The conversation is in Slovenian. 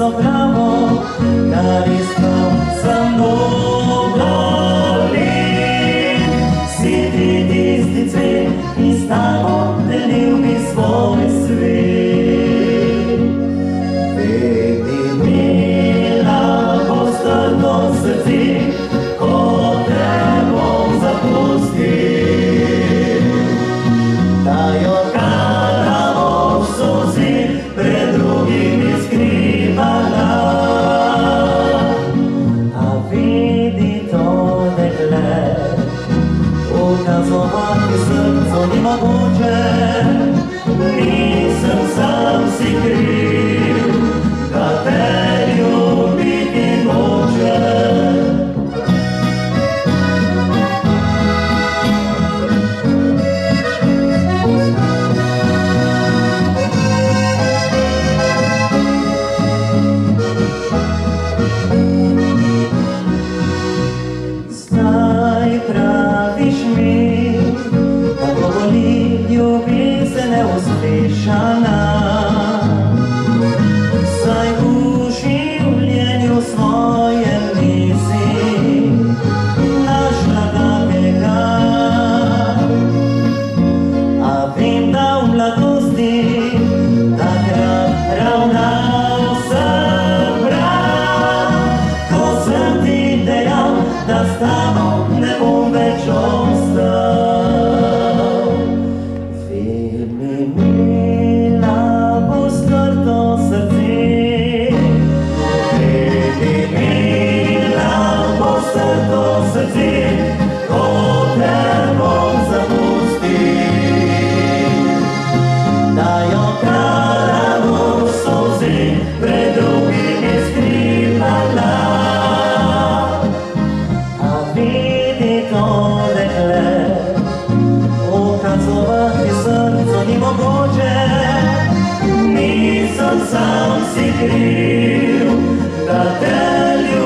so pravo, kar iskam samo volim. Si ti tisti cvet, ki s tabo delil bi svoj svet. Vedno imela boš trdno srce, ko te bom zapustil. Da jo karamo v solzi pred drugimi skrivala. A vidi to dekle, ukazovati srcu ni mogoče. Nisem sam si kriv, da te ljubiti noče. Zdaj praviš mi, kako boli ljubezen neuspešana. Saj v življenju svojem nisi našla takega. A vem, da v mladosti takrat ravnal sem prav, ko sem ti dejal, da s tabo ne bom več ostal. Vedno imela boš trdo srce, vedno imela boš trdo srce, ko te bom zapustil. Da jo karamo v solzi pred drugimi skrivala. Vidi to dekle, ukazovati srcu ni mogoče. Nisem sam si kriv, da te ljubim.